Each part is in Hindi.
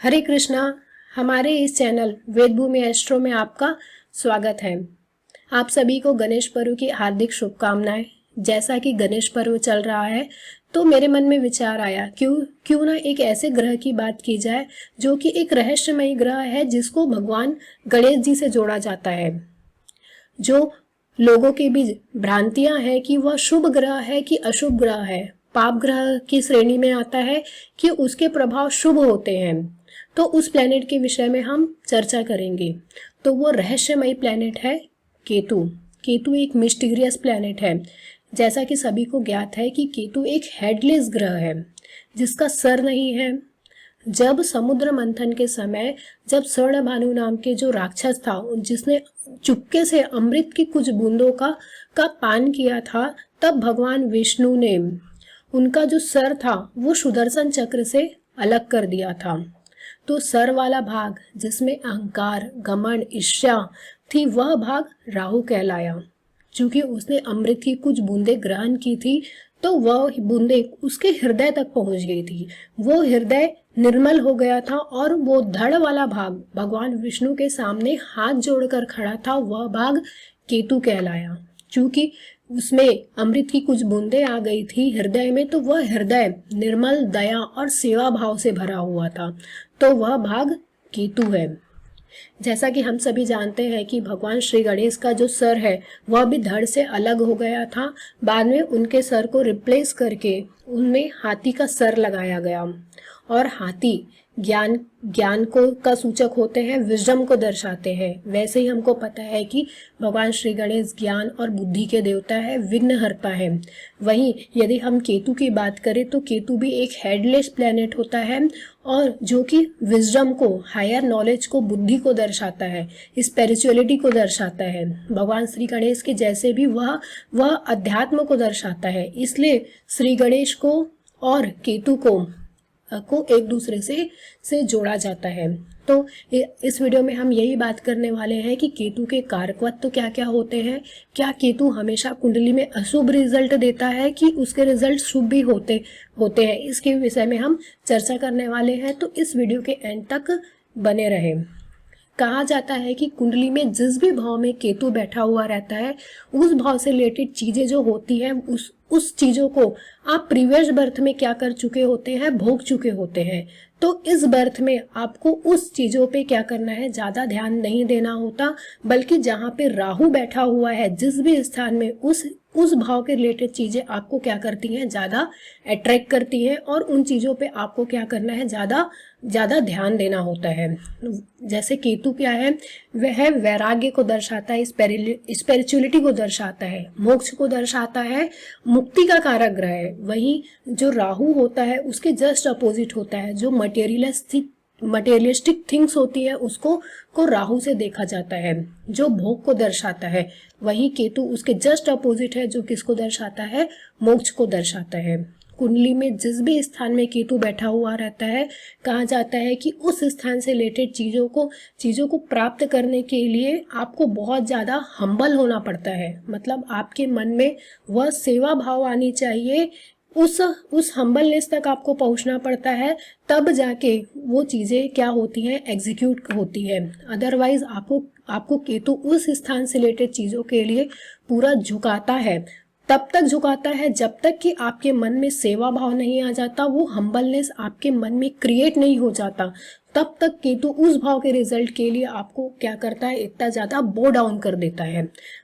हरे कृष्णा। हमारे इस चैनल वेद भूमि एस्ट्रो में आपका स्वागत है। आप सभी को गणेश पर्व की हार्दिक शुभकामनाएं। जैसा कि गणेश पर्व चल रहा है तो मेरे मन में विचार आया क्यों ना एक ऐसे ग्रह की बात की जाए जो कि एक रहस्यमयी ग्रह है, जिसको भगवान गणेश जी से जोड़ा जाता है। जो लोगों के बीच भ्रांतियां हैं कि वह शुभ ग्रह है कि अशुभ ग्रह है, पाप ग्रह की श्रेणी में आता है कि उसके प्रभाव शुभ होते हैं, तो उस प्लेनेट के विषय में हम चर्चा करेंगे। तो वो रहस्यमयी प्लेनेट है केतु। केतु एक मिस्टीरियस प्लेनेट है। जैसा कि सभी को ज्ञात है कि केतु एक हेडलेस ग्रह है, जिसका सर नहीं है। जब समुद्र मंथन के समय जब स्वर्णभानु नाम के जो राक्षस था, जिसने चुपके से अमृत की कुछ बूंदों का पान किया था, तब भगवान विष्णु ने उनका जो सर था वो सुदर्शन चक्र से अलग कर दिया था। तो सर वाला भाग, जिसमें अहंकार, घमंड, ईर्ष्या थी, वह भाग राहु कहलाया। चूंकि उसने अमृत की कुछ बूंदें ग्रहण की थी, तो वह बूंदें उसके हृदय तक पहुंच गई थी। वो हृदय निर्मल हो गया था और वो धड़ वाला भाग भगवान विष्णु के सामने हाथ जोड़कर खड़ा था, वह भाग केतु कहलाया। चूंकि उसमें अमृत की कुछ बूंदें आ गई थी हृदय में, तो वह हृदय निर्मल, दया और सेवा भाव से भरा हुआ था, तो वह भाग केतु है। जैसा कि हम सभी जानते हैं कि भगवान श्री गणेश का जो सर है वह भी धड़ से अलग हो गया था। बाद में उनके सर को रिप्लेस करके उनमें हाथी का सर लगाया गया। और हाथी ज्ञान ज्ञान को का सूचक होते हैं, विजडम को दर्शाते हैं। वैसे ही हमको पता है कि भगवान श्री गणेश ज्ञान और बुद्धि के देवता है, विघ्नहर्ता है। वहीं यदि हम केतु की बात करें तो केतु भी एक हेडलेस प्लेनेट होता है, और जो कि विजडम को, हायर नॉलेज को, बुद्धि को दर्शाता है, स्पिरिचुअलिटी को दर्शाता है। भगवान श्री गणेश के जैसे भी वह अध्यात्म को दर्शाता है। इसलिए श्री गणेश को और केतु को एक दूसरे से जोड़ा जाता है। तो इस वीडियो में हम यही बात करने वाले हैं कि केतु के कारकत्व क्या क्या होते हैं। क्या केतु हमेशा कुंडली में अशुभ रिजल्ट देता है कि उसके रिजल्ट शुभ भी होते हैं, इसके विषय में हम चर्चा करने वाले हैं। तो इस वीडियो के एंड तक बने रहे। कहा जाता है कि कुंडली में जिस भी भाव में केतु बैठा हुआ रहता है, उस भाव से रिलेटेड चीजें जो होती हैं, उस चीजों को आप प्रीवियस बर्थ में क्या कर चुके होते हैं, भोग चुके होते हैं। तो इस बर्थ में आपको उस चीजों पे क्या करना है, ज्यादा ध्यान नहीं देना होता, बल्कि जहाँ पे राहु बैठा हुआ है, जिस भी स्थान में, उस भाव के रिलेटेड चीजें आपको क्या करती हैं, ज्यादा अट्रैक्ट करती हैं, और उन चीजों पे आपको क्या करना है, ज्यादा ध्यान देना होता है। जैसे केतु क्या है, वह वैराग्य को दर्शाता है, स्पिरिचुअलिटी को दर्शाता है, मोक्ष को दर्शाता है, मुक्ति का कारक ग्रह है। वहीं जो राहु होता है उसके जस्ट अपोजिट होता है। जो मटेरियलिस्टिक थिंग्स होती है उसको राहु से देखा जाता है, जो भोग को दर्शाता है। वहीं केतु उसके जस्ट अपोजिट है, जो किसको दर्शाता है, मोक्ष को दर्शाता है। कुंडली में जिस भी स्थान में केतु बैठा हुआ रहता है, कहा जाता है कि उस स्थान से रिलेटेड चीजों को प्राप्त करने के लिए आपको बहुत ज्यादा हम्बल होना पड़ता है। मतलब आपके मन में वह सेवा भाव आनी चाहिए, उस हम्बलनेस तक आपको पहुंचना पड़ता है, तब जाके वो चीजें क्या होती हैं, एग्जीक्यूट होती है। अदरवाइज आपको केतु उस स्थान से रिलेटेड चीजों के लिए पूरा झुकाता है, तब तक झुकाता है जब तक कि आपके मन में सेवा भाव नहीं आ जाता, वो हम्बलनेस आपके मन में क्रिएट नहीं हो जाता। तब तक केतु उस भाव के रिजल्ट के लिए आपको क्या करता है, इतना ज्यादा बो डाउन कर देता है।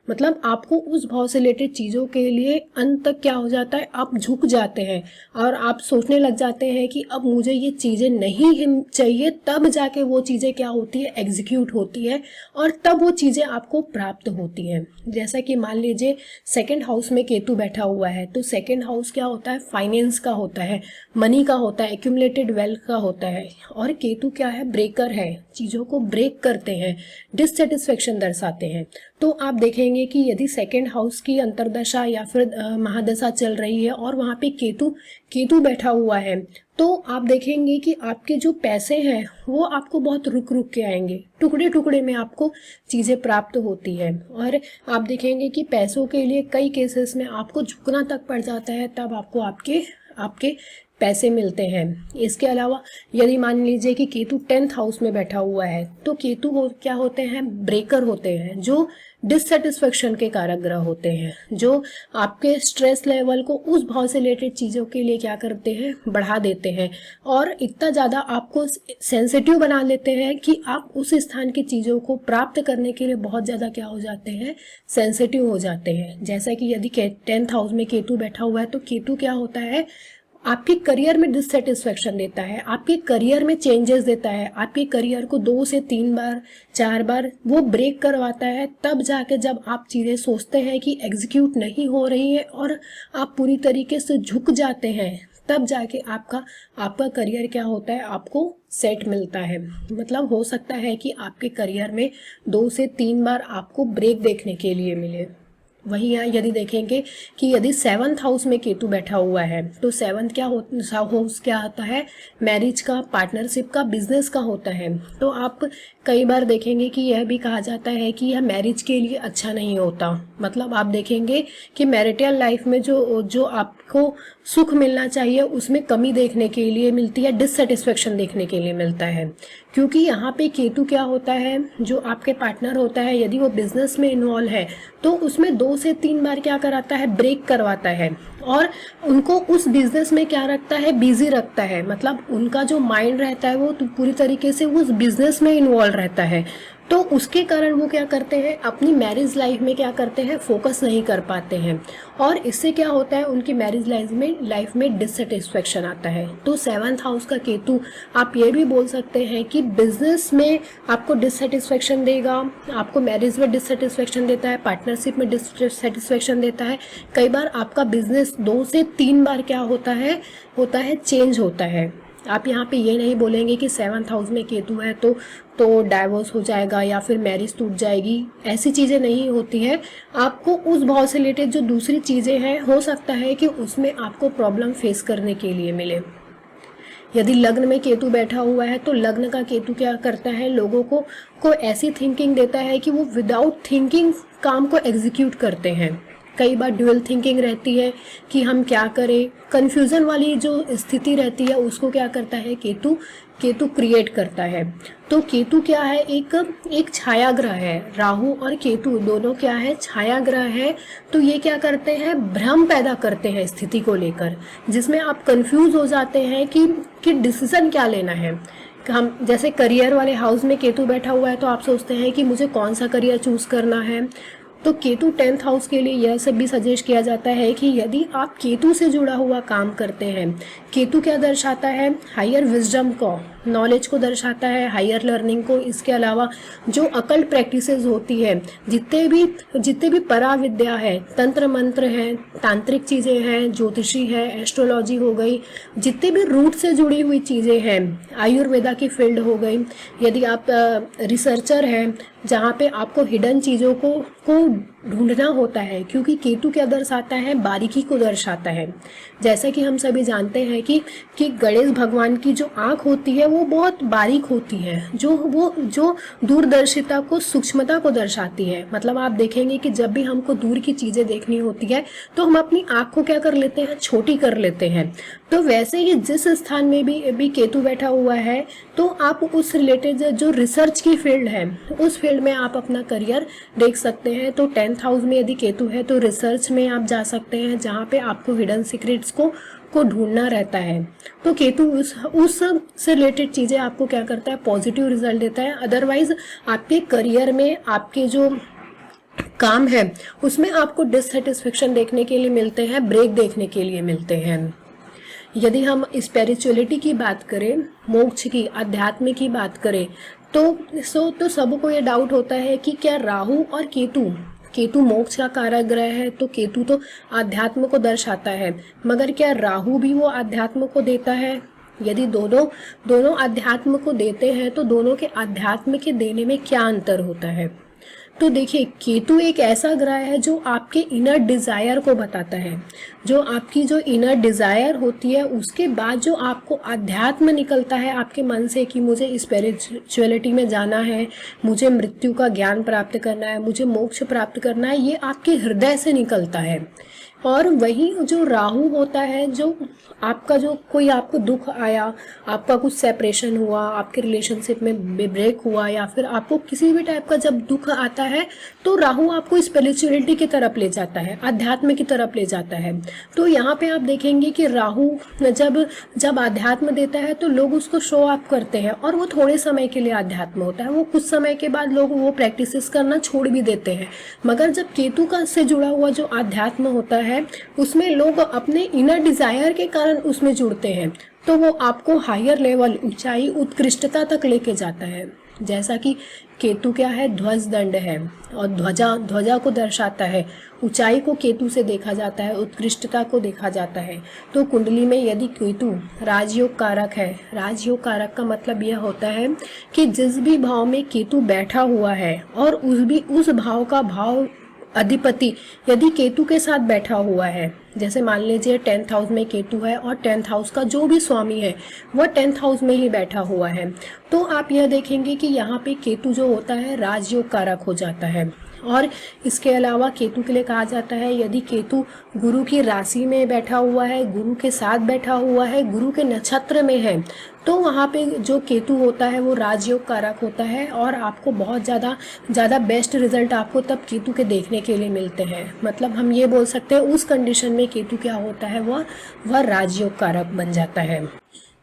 मतलब आपको उस भाव से रिलेटेड चीजों के लिए अंत तक क्या हो जाता है, आप झुक जाते हैं और आप सोचने लग जाते हैं कि अब मुझे ये चीजें नहीं चाहिए। तब जाके वो चीजें क्या होती है, एग्जीक्यूट होती है, और तब वो चीजें आपको प्राप्त होती हैं। जैसा कि मान लीजिए सेकेंड हाउस में केतु बैठा हुआ है, तो सेकेंड हाउस क्या होता है, फाइनेंस का होता है, मनी का होता है, एक्यूमुलेटेड वेल्थ का होता है। और केतु क्या है, ब्रेकर है, चीजों को ब्रेक करते हैं, डिससेटिस्फेक्शन दर्शाते हैं। तो आप देखेंगे कि यदि सेकेंड हाउस की अंतरदशा या फिर महादशा चल रही है और वहां पे केतु बैठा हुआ है, तो आप देखेंगे कि आपके जो पैसे हैं वो आपको बहुत रुक के आएंगे, टुकड़े टुकड़े में आपको चीजें प्राप्त होती है। और आप देखेंगे कि पैसों के लिए कई केसेस में आपको झुकना तक पड़ जाता है, तब आपको आपके पैसे मिलते हैं। इसके अलावा यदि मान लीजिए कि केतु 10th हाउस में बैठा हुआ है तो केतु क्या होते हैं, ब्रेकर होते हैं, जो डिससेटिस्फेक्शन के कारक ग्रह होते हैं, जो आपके स्ट्रेस लेवल को उस भाव से रिलेटेड चीज़ों के लिए क्या करते हैं, बढ़ा देते हैं और इतना ज़्यादा आपको सेंसिटिव बना लेते हैं कि आप उस स्थान की चीज़ों को प्राप्त करने के लिए बहुत ज़्यादा क्या हो जाते हैं, सेंसिटिव हो जाते हैं। जैसा कि यदि 10th हाउस में केतु बैठा हुआ है तो केतु क्या होता है, आपके करियर में डिससेटिस्फेक्शन देता है, आपके करियर में चेंजेस देता है, आपके करियर को 2 से 3 बार 4 बार वो ब्रेक करवाता है। तब जाके जब आप चीज़ें सोचते हैं कि एग्जीक्यूट नहीं हो रही है और आप पूरी तरीके से झुक जाते हैं, तब जाके आपका करियर क्या होता है, आपको सेट मिलता है। मतलब हो सकता है कि आपके करियर में 2 से 3 बार आपको ब्रेक देखने के लिए मिले। वहीं यहाँ यदि देखेंगे कि यदि 7th हाउस में केतु बैठा हुआ है तो 7th हाउस क्या होता है, मैरिज का, पार्टनरशिप का, बिजनेस का होता है। तो आप कई बार देखेंगे कि यह भी कहा जाता है कि यह मैरिज के लिए अच्छा नहीं होता। मतलब आप देखेंगे कि मैरिटल लाइफ में जो आपको सुख मिलना चाहिए उसमें कमी देखने के लिए मिलती है, डिससेटिस्फेक्शन देखने के लिए मिलता है। क्योंकि यहाँ पे केतु क्या होता है, जो आपके पार्टनर होता है यदि वो बिजनेस में इन्वॉल्व है तो उसमें 2 से 3 बार क्या कराता है, ब्रेक करवाता है और उनको उस बिजनेस में क्या रखता है, बिजी रखता है। मतलब उनका जो माइंड रहता है वो पूरी तरीके से उस बिजनेस में इन्वॉल्व रहता है। तो उसके कारण वो क्या करते हैं, अपनी मैरिज लाइफ में क्या करते हैं, फोकस नहीं कर पाते हैं और इससे क्या होता है, उनकी मैरिज लाइफ में डिससेटिस्फेक्शन आता है। तो 7th हाउस का केतु आप ये भी बोल सकते हैं कि बिजनेस में आपको डिससेटिस्फेक्शन देगा, आपको मैरिज में डिससेटिस्फेक्शन देता है, पार्टनरशिप में डिससेटिस्फेक्शन देता है। कई बार आपका बिजनेस 2 से 3 बार क्या होता है चेंज होता है। आप यहाँ पे ये नहीं बोलेंगे कि 7th हाउस में केतु है तो डाइवोर्स हो जाएगा या फिर मैरिज टूट जाएगी, ऐसी चीज़ें नहीं होती है। आपको उस भाव से रिलेटेड जो दूसरी चीज़ें हैं हो सकता है कि उसमें आपको प्रॉब्लम फेस करने के लिए मिले। यदि लग्न में केतु बैठा हुआ है तो लग्न का केतु क्या करता है, लोगों को ऐसी थिंकिंग देता है कि वो विदाउट थिंकिंग काम को एग्जीक्यूट करते हैं। कई बार ड्यूअल थिंकिंग रहती है कि हम क्या करें, कन्फ्यूज़न वाली जो स्थिति रहती है उसको क्या करता है, केतु क्रिएट करता है। तो केतु क्या है, एक छाया ग्रह है। राहु और केतु दोनों क्या है, छाया ग्रह है। तो ये क्या करते हैं, भ्रम पैदा करते हैं स्थिति को लेकर, जिसमें आप कंफ्यूज हो जाते हैं कि डिसीजन क्या लेना है। हम जैसे करियर वाले हाउस में केतु बैठा हुआ है तो आप सोचते हैं कि मुझे कौन सा करियर चूज करना है। तो केतु 10th हाउस के लिए यह सब भी सजेस्ट किया जाता है कि यदि आप केतु से जुड़ा हुआ काम करते हैं, केतु क्या दर्शाता है, हायर विजडम को, नॉलेज को दर्शाता है, हायर लर्निंग को। इसके अलावा जो अकल्ट प्रैक्टिसेस होती है, जितने भी पराविद्या है, तंत्र मंत्र है, तांत्रिक चीज़ें हैं, ज्योतिषी है, एस्ट्रोलॉजी हो गई, जितने भी रूट से जुड़ी हुई चीज़ें हैं, आयुर्वेदा की फील्ड हो गई। यदि आप रिसर्चर हैं जहाँ पे आपको हिडन चीज़ों को ढूंढना होता है, क्योंकि केतु क्या दर्शाता है, बारीकी को दर्शाता है। जैसा कि हम सभी जानते हैं कि गणेश भगवान की जो आँख होती है वो बहुत बारीक होती है, जो दूरदर्शिता को, सूक्ष्मता को दर्शाती है। मतलब आप देखेंगे कि जब भी हमको दूर की चीज़ें देखनी होती है तो हम अपनी आँख को क्या कर लेते हैं, छोटी कर लेते हैं। तो वैसे ही जिस स्थान में भी केतु बैठा हुआ है तो आप उस रिलेटेड जो रिसर्च की फील्ड है उस फील्ड में आप अपना करियर देख सकते हैं। तो 10th हाउस में यदि केतु है तो रिसर्च में आप जा सकते हैं, जहाँ पे आपको हिडन सीक्रेट्स को ढूंढना रहता है। तो केतु उस से रिलेटेड चीज़ें आपको क्या करता है, पॉजिटिव रिजल्ट देता है। अदरवाइज आपके करियर में आपके जो काम है उसमें आपको डिससेटिस्फेक्शन देखने के लिए मिलते हैं, ब्रेक देखने के लिए मिलते हैं। यदि हम स्पिरिचुअलिटी की बात करें, मोक्ष की, अध्यात्म की बात करें तो सबको ये डाउट होता है कि क्या राहु और केतु मोक्ष का कारक ग्रह है, तो केतु तो आध्यात्म को दर्शाता है, मगर क्या राहु भी वो आध्यात्म को देता है? यदि दोनों आध्यात्म को देते हैं तो दोनों के आध्यात्म के देने में क्या अंतर होता है? तो देखिए, केतु एक ऐसा ग्रह है जो आपके इनर डिज़ायर को बताता है। जो आपकी जो इनर डिज़ायर होती है उसके बाद जो आपको अध्यात्म निकलता है आपके मन से कि मुझे स्पिरिचुअलिटी में जाना है, मुझे मृत्यु का ज्ञान प्राप्त करना है, मुझे मोक्ष प्राप्त करना है, ये आपके हृदय से निकलता है। और वही जो राहु होता है, जो आपका जो कोई आपको दुख आया, आपका कुछ सेपरेशन हुआ, आपके रिलेशनशिप में ब्रेक हुआ, या फिर आपको किसी भी टाइप का जब दुख आता है, तो राहु आपको स्पिरिचुअलिटी की तरफ ले जाता है, अध्यात्म की तरफ ले जाता है। तो यहाँ पे आप देखेंगे कि राहु जब जब अध्यात्म देता है तो लोग उसको शो अप करते हैं, और वो थोड़े समय के लिए अध्यात्म होता है, वो कुछ समय के बाद लोग वो प्रैक्टिसेस करना छोड़ भी देते हैं। मगर जब केतु का से जुड़ा हुआ जो अध्यात्म होता है, उसमें लोग अपने इनर डिजायर के कारण उसमें जुड़ते हैं, तो वो आपको हायर लेवल, ऊंचाई, उत्कृष्टता तक लेके जाता है। जैसा कि केतु क्या है, ध्वज दंड है, और ध्वजा ध्वजा को दर्शाता है। ऊंचाई को केतु से देखा जाता है, उत्कृष्टता को देखा जाता है। तो कुंडली में यदि केतु राजयोग कारक है, राजयोग कारक का मतलब यह होता है कि जिस भी भाव में केतु बैठा हुआ है और उस भाव का भाव अधिपति यदि केतु के साथ बैठा हुआ है, जैसे मान लीजिए 10th हाउस में केतु है और 10th हाउस का जो भी स्वामी है वह 10th हाउस में ही बैठा हुआ है, तो आप यह देखेंगे कि यहाँ पे केतु जो होता है राजयोग कारक हो जाता है। और इसके अलावा केतु के लिए कहा जाता है, यदि केतु गुरु की राशि में बैठा हुआ है, गुरु के साथ बैठा हुआ है, गुरु के नक्षत्र में है, तो वहाँ पे जो केतु होता है वो राजयोग कारक होता है, और आपको बहुत ज़्यादा बेस्ट रिजल्ट आपको तब केतु के देखने के लिए मिलते हैं। मतलब हम ये बोल सकते हैं उस कंडीशन में केतु क्या होता है, वह राजयोग कारक बन जाता है।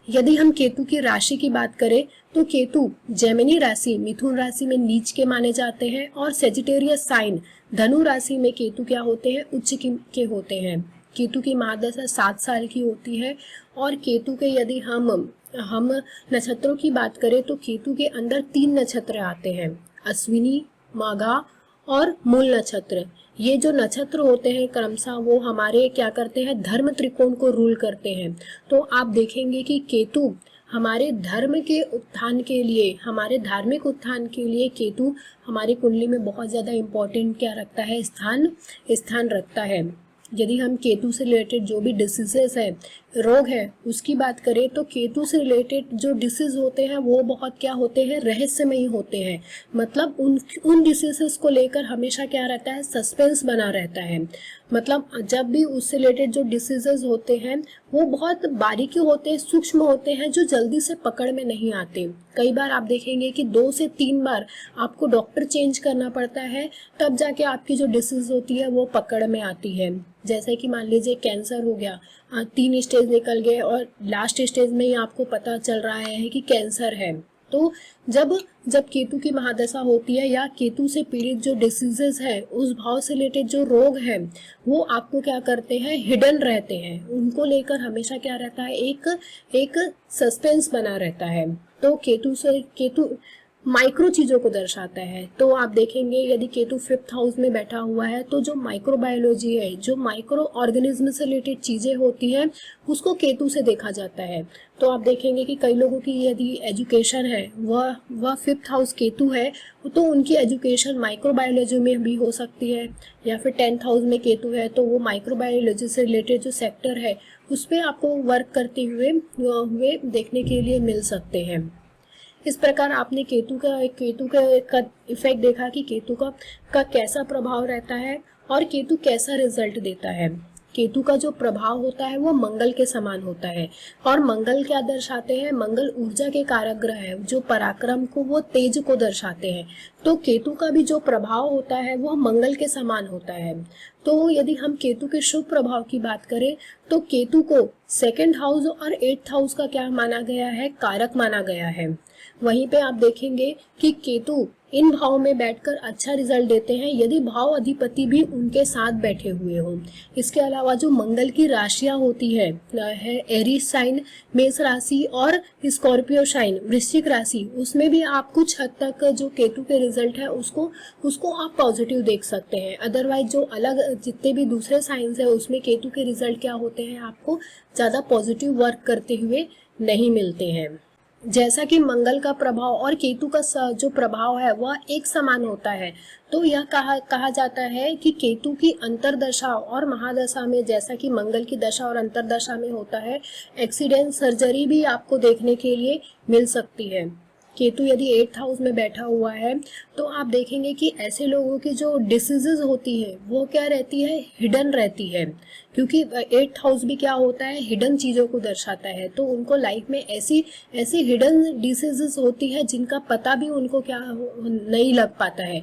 यदि हम केतु की राशि की बात करें तो केतु जेमिनी राशि, मिथुन राशि में नीच के माने जाते हैं, और सेजिटेरियस साइन, धनु राशि में केतु क्या होते हैं, उच्च के होते हैं। केतु की महादशा 7 साल की होती है, और केतु के यदि हम नक्षत्रों की बात करें तो केतु के अंदर 3 नक्षत्र आते हैं, अश्विनी, माघा और मूल नक्षत्र। ये जो नक्षत्र होते हैं क्रमशः वो हमारे क्या करते हैं, धर्म त्रिकोण को रूल करते हैं। तो आप देखेंगे कि केतु हमारे धर्म के उत्थान के लिए, हमारे धार्मिक उत्थान के लिए केतु हमारी कुंडली में बहुत ज़्यादा इम्पोर्टेंट क्या रखता है, स्थान रखता है। यदि हम केतु से रिलेटेड जो भी डिसीजेस है, रोग है, उसकी बात करें तो केतु से रिलेटेड जो डिसीज होते हैं वो बहुत क्या होते हैं, रहस्यमयी होते हैं। मतलब उन डिसीजेस को लेकर हमेशा क्या रहता है, सस्पेंस बना रहता है। मतलब जब भी उससे रिलेटेड जो डिसीजेस होते हैं वो बहुत बारीकी होते हैं, सूक्ष्म होते हैं, जो जल्दी से पकड़ में नहीं आते। कई बार आप देखेंगे कि 2 से 3 बार आपको डॉक्टर चेंज करना पड़ता है, तब जाके आपकी जो डिसीज होती है वो पकड़ में आती है। जैसे कि मान लीजिए कैंसर हो गया, 3 स्टेज निकल गए और लास्ट स्टेज में ही आपको पता चल रहा है कि कैंसर है। तो जब केतु की महादशा होती है या केतु से पीड़ित जो डिसीजेस है, उस भाव से रिलेटेड जो रोग है, वो आपको क्या करते हैं, हिडन रहते हैं। उनको लेकर हमेशा क्या रहता है, एक सस्पेंस बना रहता है। तो केतु माइक्रो चीज़ों को दर्शाता है। तो आप देखेंगे यदि केतु 5th हाउस में बैठा हुआ है तो जो माइक्रोबायोलॉजी है, जो माइक्रो ऑर्गेनिज्म से रिलेटेड चीज़ें होती हैं, उसको केतु से देखा जाता है। तो आप देखेंगे कि कई लोगों की यदि एजुकेशन है वह 5th हाउस केतु है, तो उनकी एजुकेशन माइक्रोबायोलॉजी में भी हो सकती है। या फिर 10th हाउस में केतु है तो वो माइक्रोबायोलॉजी से रिलेटेड जो सेक्टर है उस पर आपको वर्क करते हुए देखने के लिए मिल सकते हैं। इस प्रकार आपने केतु का इफेक्ट देखा कि केतु का कैसा प्रभाव रहता है और केतु कैसा रिजल्ट देता है। केतु का जो प्रभाव होता है वो मंगल के समान होता है, और मंगल क्या दर्शाते हैं, मंगल ऊर्जा के कारक ग्रह है, जो पराक्रम को, वो तेज को दर्शाते हैं। तो केतु का भी जो प्रभाव होता है वो मंगल के समान होता है। तो यदि हम केतु के शुभ प्रभाव की बात करें तो केतु को 2nd हाउस और 8th हाउस का क्या माना गया है, कारक माना गया है। वहीं पे आप देखेंगे कि केतु इन भाव में बैठकर अच्छा रिजल्ट देते हैं यदि भाव अधिपति भी उनके साथ बैठे हुए हों। इसके अलावा जो मंगल की राशियां होती है एरीज साइन, मेष राशि, और स्कॉर्पियो साइन, वृश्चिक राशि, उसमें भी आप कुछ हद तक जो केतु के रिजल्ट है उसको आप पॉजिटिव देख सकते हैं। अदरवाइज जो अलग जितने भी दूसरे साइंस है उसमें केतु के रिजल्ट क्या होते हैं, आपको ज़्यादा पॉजिटिव वर्क करते हुए नहीं मिलते हैं। जैसा कि मंगल का प्रभाव और केतु का जो प्रभाव है वह एक समान होता है, तो यह कहा जाता है कि केतु की अंतरदशा और महादशा में, जैसा कि मंगल की दशा और अंतरदशा में होता है, एक्सीडेंट, सर्जरी भी आपको देखने के लिए मिल सकती है। केतु यदि 8th हाउस में बैठा हुआ है तो आप देखेंगे कि ऐसे लोगों की जो डिसीजेज होती है वो क्या रहती है, हिडन रहती है, क्योंकि 8th हाउस भी क्या होता है, हिडन चीज़ों को दर्शाता है। तो उनको लाइफ में ऐसी ऐसी हिडन डिसीजेज होती है जिनका पता भी उनको क्या नहीं लग पाता है।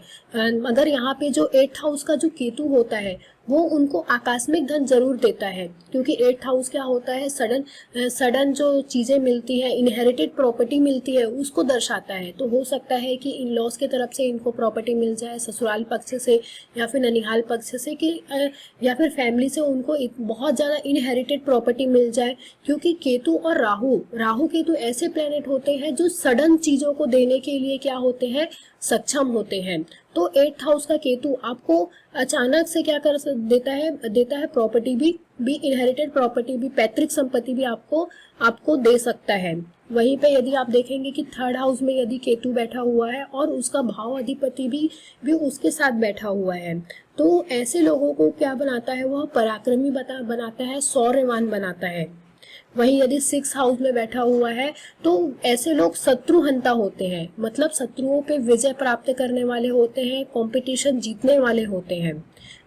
मगर यहाँ पे जो 8th हाउस का जो केतु होता है वो उनको आकस्मिक धन जरूर देता है, क्योंकि 8th हाउस क्या होता है, सडन जो चीज़ें मिलती है, इनहेरिटेड प्रॉपर्टी मिलती है, उसको दर्शाता है। तो हो सकता है कि इन लॉज के तरफ से इनको प्रॉपर्टी मिल जाए, ससुराल पक्ष से या फिर ननिहाल पक्ष से, कि या फिर फैमिली से उनको बहुत ज़्यादा इनहेरिटेड प्रॉपर्टी मिल जाए। क्योंकि केतु और राहु केतु ऐसे प्लैनेट होते हैं जो सडन चीज़ों को देने के लिए क्या होते हैं, सक्षम होते हैं। तो 8th हाउस का केतु आपको अचानक से क्या कर देता है प्रॉपर्टी भी इनहेरिटेड प्रॉपर्टी भी, पैतृक संपत्ति भी आपको दे सकता है। वहीं पे यदि आप देखेंगे कि 3rd हाउस में यदि केतु बैठा हुआ है और उसका भाव अधिपति भी उसके साथ बैठा हुआ है, तो ऐसे लोगों को क्या बनाता है, वह पराक्रमी बनाता है, शौर्यवान बनाता है। वहीं यदि 6th हाउस में बैठा हुआ है तो ऐसे लोग शत्रुहंता होते हैं, मतलब शत्रुओं पे विजय प्राप्त करने वाले होते हैं, कंपटीशन जीतने वाले होते हैं।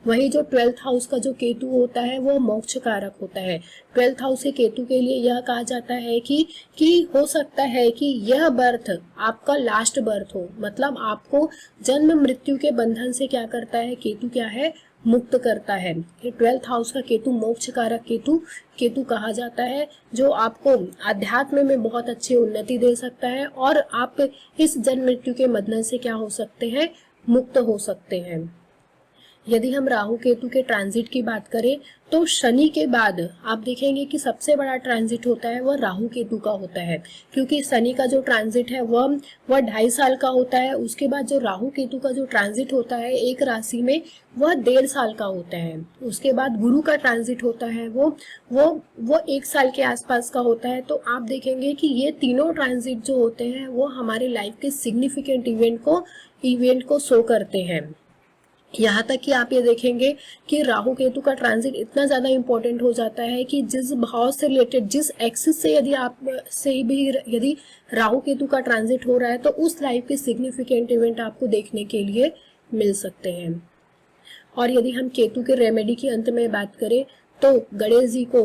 वहीं जो 12th हाउस का जो केतु होता है वो मोक्ष कारक होता है। 12th हाउस के केतु के लिए यह कहा जाता है कि हो सकता है कि यह बर्थ आपका लास्ट बर्थ हो, मतलब आपको जन्म मृत्यु के बंधन से क्या करता है, केतु क्या है, मुक्त करता है। 12th हाउस का केतु मोक्ष कारक केतु कहा जाता है, जो आपको अध्यात्म में बहुत अच्छी उन्नति दे सकता है और आप इस जन्म मृत्यु के बंधन से क्या हो सकते हैं, मुक्त हो सकते हैं। यदि हम राहु केतु के ट्रांजिट की बात करें तो शनि के बाद आप देखेंगे कि सबसे बड़ा ट्रांजिट होता है वह राहु केतु का होता है, क्योंकि शनि का जो ट्रांजिट है वह 2.5 साल का होता है। उसके बाद जो राहु केतु का जो ट्रांजिट होता है एक राशि में वह 1.5 साल का होता है। उसके बाद गुरु का ट्रांजिट होता है वो 1 साल के आसपास का होता है। तो आप देखेंगे कि ये तीनों ट्रांजिट जो होते हैं वो हमारे लाइफ के सिग्निफिकेंट इवेंट को शो करते हैं। यहाँ तक कि आप ये देखेंगे कि राहु केतु का ट्रांजिट इतना ज़्यादा इम्पोर्टेंट हो जाता है कि जिस भाव से रिलेटेड, जिस एक्सिस से यदि राहु केतु का ट्रांजिट हो रहा है तो उस लाइफ के सिग्निफिकेंट इवेंट आपको देखने के लिए मिल सकते हैं। और यदि हम केतु के रेमेडी की अंत में बात करें तो गणेश जी को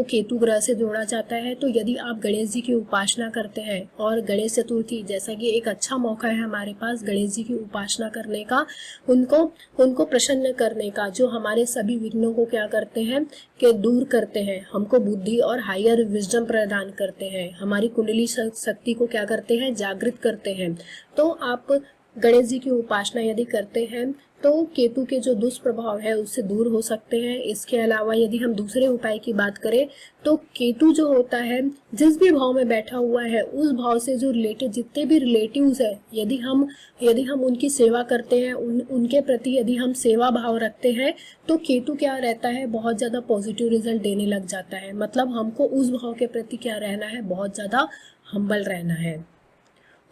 केतु ग्रह से जोड़ा जाता है। तो यदि आप गणेश जी की उपासना करते हैं, और गणेश चतुर्थी जैसा कि एक अच्छा मौका है हमारे पास गणेश जी की उपासना करने का, उनको प्रसन्न करने का, जो हमारे सभी विघ्नों को क्या करते हैं कि दूर करते हैं, हमको बुद्धि और हायर विजडम प्रदान करते हैं, हमारी कुंडली शक्ति को क्या करते हैं, जागृत करते हैं। तो आप गणेश जी की उपासना यदि करते हैं तो केतु के जो दुष्प्रभाव है उससे दूर हो सकते हैं। इसके अलावा यदि हम दूसरे उपाय की बात करें तो केतु जो होता है जिस भी भाव में बैठा हुआ है उस भाव से जो रिलेटेड जितने भी रिलेटिव्स है, यदि हम उनकी सेवा करते हैं, उनके प्रति यदि हम सेवा भाव रखते हैं तो केतु क्या रहता है, बहुत ज़्यादा पॉजिटिव रिजल्ट देने लग जाता है। मतलब हमको उस भाव के प्रति क्या रहना है, बहुत ज़्यादा हम्बल रहना है।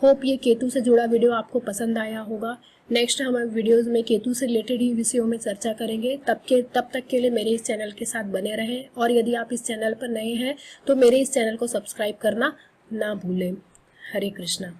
होप ये केतु से जुड़ा वीडियो आपको पसंद आया होगा। नेक्स्ट हम वीडियोस में केतु से रिलेटेड ही विषयों में चर्चा करेंगे। तब तक के लिए मेरे इस चैनल के साथ बने रहें, और यदि आप इस चैनल पर नए हैं तो मेरे इस चैनल को सब्सक्राइब करना ना भूलें। हरे कृष्णा।